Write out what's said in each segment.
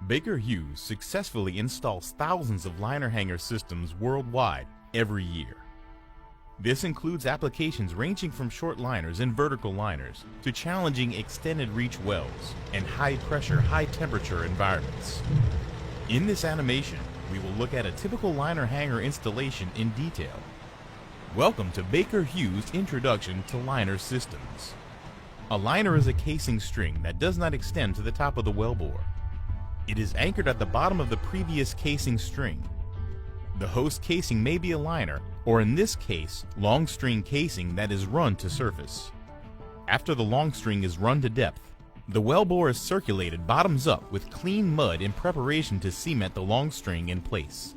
Baker Hughes successfully installs thousands of liner hanger systems worldwide every year. This includes applications ranging from short liners and vertical liners to challenging extended reach wells and high-pressure, high-temperature environments. In this animation, we will look at a typical liner hanger installation in detail. Welcome to Baker Hughes' Introduction to Liner Systems. A liner is a casing string that does not extend to the top of the wellbore. It is anchored at the bottom of the previous casing string. The host casing may be a liner, or in this case, long string casing that is run to surface. After the long string is run to depth, the wellbore is circulated bottoms up with clean mud in preparation to cement the long string in place.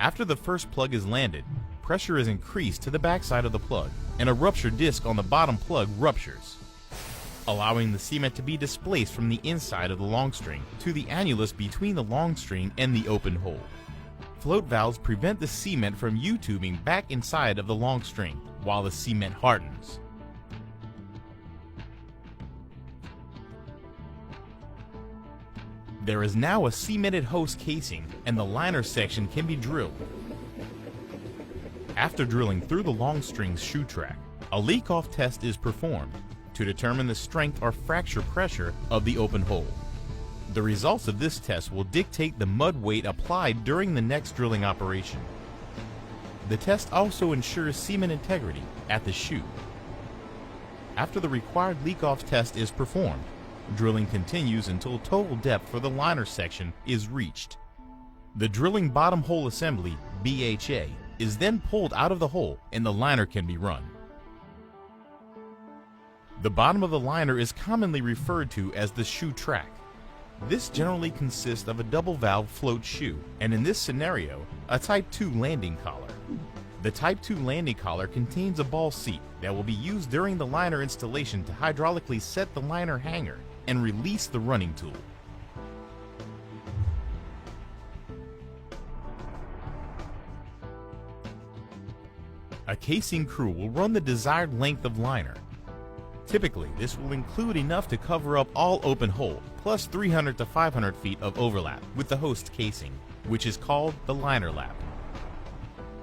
After the first plug is landed, pressure is increased to the backside of the plug, and a rupture disc on the bottom plug ruptures, allowing the cement to be displaced from the inside of the long string to the annulus between the long string and the open hole. Float valves prevent the cement from U-tubing back inside of the long string while the cement hardens. There is now a cemented host casing, and the liner section can be drilled. After drilling through the long string's shoe track, a leak-off test is performed to determine the strength or fracture pressure of the open hole. The results of this test will dictate the mud weight applied during the next drilling operation. The test also ensures cement integrity at the shoe. After the required leak-off test is performed, drilling continues until total depth for the liner section is reached. The drilling bottom hole assembly, BHA, is then pulled out of the hole and the liner can be run. The bottom of the liner is commonly referred to as the shoe track. This generally consists of a double valve float shoe, and in this scenario, a Type 2 landing collar. The Type 2 landing collar contains a ball seat that will be used during the liner installation to hydraulically set the liner hanger and release the running tool. A casing crew will run the desired length of liner. Typically, this will include enough to cover up all open hole, plus 300 to 500 feet of overlap with the host casing, which is called the liner lap.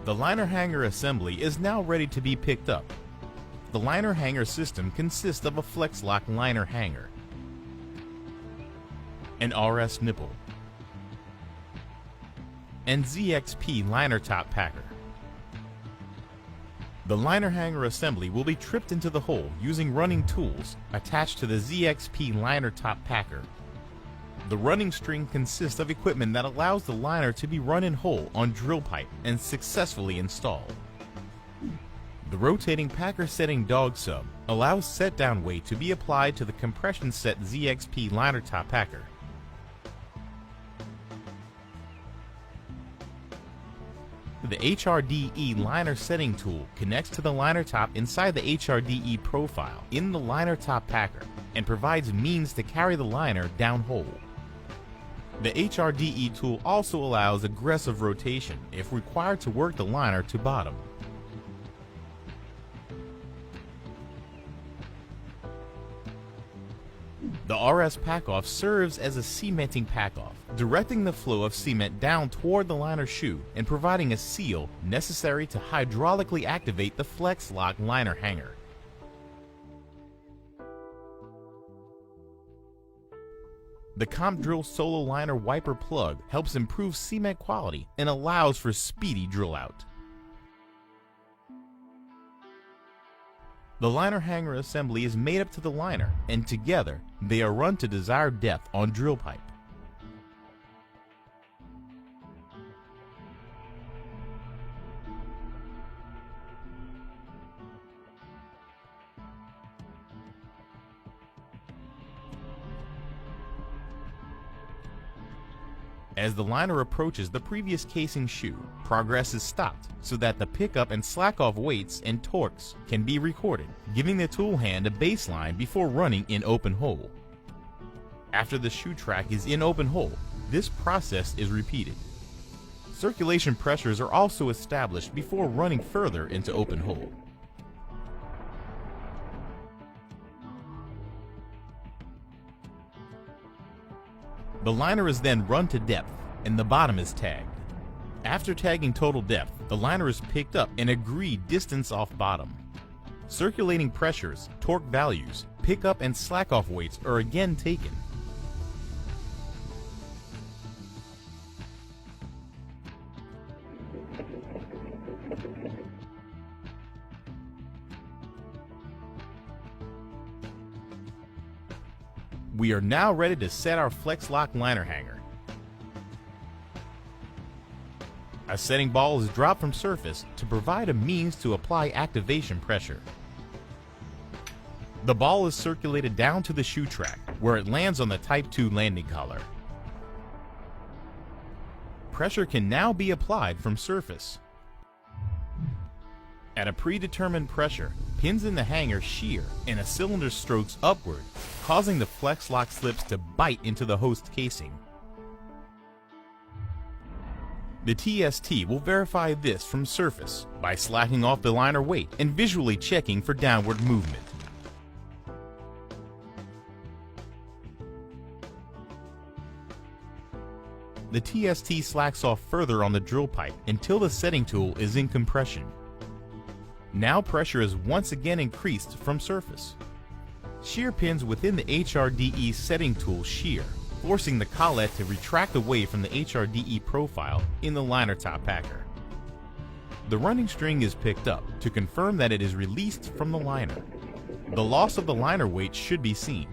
The liner hanger assembly is now ready to be picked up. The liner hanger system consists of a flex lock liner hanger, an RS nipple, and ZXP liner top packer. The liner hanger assembly will be tripped into the hole using running tools attached to the ZXP liner top packer. The running string consists of equipment that allows the liner to be run in hole on drill pipe and successfully installed. The rotating packer setting dog sub allows set down weight to be applied to the compression set ZXP liner top packer. The HRDE liner setting tool connects to the liner top inside the HRDE profile in the liner top packer and provides means to carry the liner down hole. The HRDE tool also allows aggressive rotation if required to work the liner to bottom. The RS packoff serves as a cementing packoff, directing the flow of cement down toward the liner shoe and providing a seal necessary to hydraulically activate the flex lock liner hanger. The Comp Drill Solo Liner Wiper plug helps improve cement quality and allows for speedy drill out. The liner hanger assembly is made up to the liner, and together they are run to desired depth on drill pipe. As the liner approaches the previous casing shoe, progress is stopped so that the pickup and slack-off weights and torques can be recorded, giving the tool hand a baseline before running in open hole. After the shoe track is in open hole, this process is repeated. Circulation pressures are also established before running further into open hole. The liner is then run to depth, and the bottom is tagged. After tagging total depth, the liner is picked up and agreed distance off bottom. Circulating pressures, torque values, pickup and slack off weights are again taken. We are now ready to set our flex lock liner hanger. A setting ball is dropped from surface to provide a means to apply activation pressure. The ball is circulated down to the shoe track, where it lands on the Type 2 landing collar. Pressure can now be applied from surface. At a predetermined pressure, pins in the hanger shear and a cylinder strokes upward, causing the flex lock slips to bite into the host casing. The TST will verify this from surface by slacking off the liner weight and visually checking for downward movement. The TST slacks off further on the drill pipe until the setting tool is in compression. Now pressure is once again increased from surface. Shear pins within the HRDE setting tool shear, forcing the collet to retract away from the HRDE profile in the liner top packer. The running string is picked up to confirm that it is released from the liner. The loss of the liner weight should be seen.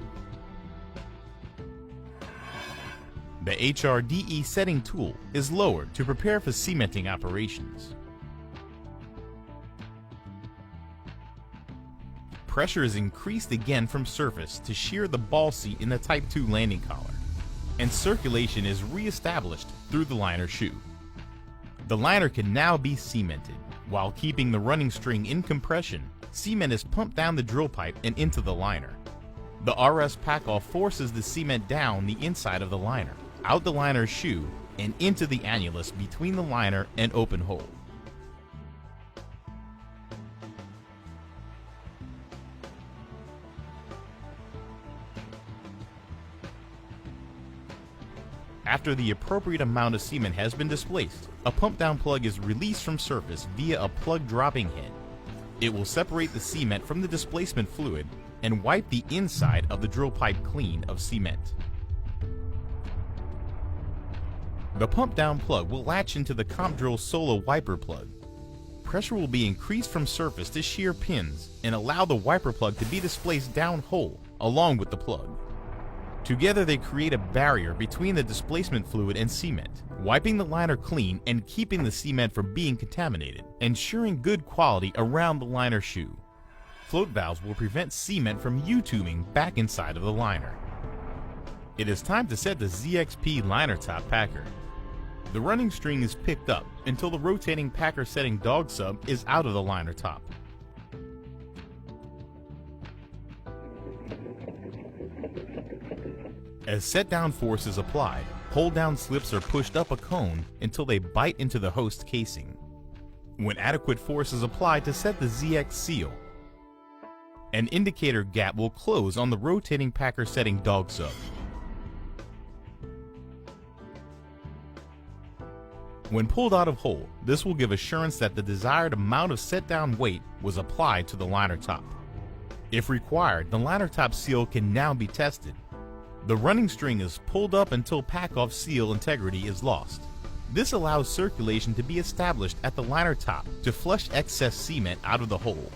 The HRDE setting tool is lowered to prepare for cementing operations. Pressure is increased again from surface to shear the ball seat in the Type 2 landing collar, and circulation is re-established through the liner shoe. The liner can now be cemented. While keeping the running string in compression, cement is pumped down the drill pipe and into the liner. The RS pack-off forces the cement down the inside of the liner, out the liner shoe, and into the annulus between the liner and open hole. After the appropriate amount of cement has been displaced, a pump down plug is released from surface via a plug dropping head. It will separate the cement from the displacement fluid and wipe the inside of the drill pipe clean of cement. The pump down plug will latch into the comp drill solo wiper plug. Pressure will be increased from surface to shear pins and allow the wiper plug to be displaced down hole along with the plug. Together they create a barrier between the displacement fluid and cement, wiping the liner clean and keeping the cement from being contaminated, ensuring good quality around the liner shoe. Float valves will prevent cement from U-tubing back inside of the liner. It is time to set the ZXP liner top packer. The running string is picked up until the rotating packer setting dog sub is out of the liner top. As set-down force is applied, hold-down slips are pushed up a cone until they bite into the host casing. When adequate force is applied to set the ZX seal, an indicator gap will close on the rotating packer setting dog sub. When pulled out of hole, this will give assurance that the desired amount of set-down weight was applied to the liner top. If required, the liner top seal can now be tested. The running string is pulled up until pack-off seal integrity is lost. This allows circulation to be established at the liner top to flush excess cement out of the hole.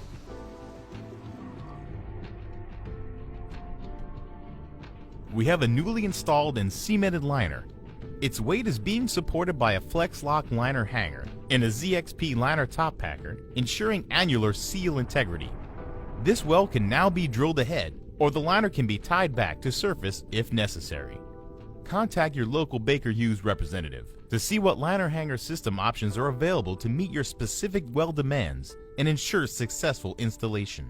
We have a newly installed and cemented liner. Its weight is being supported by a flex lock liner hanger and a ZXP liner top packer, ensuring annular seal integrity. This well can now be drilled ahead, or the liner can be tied back to surface if necessary. Contact your local Baker Hughes representative to see what liner hanger system options are available to meet your specific well demands and ensure successful installation.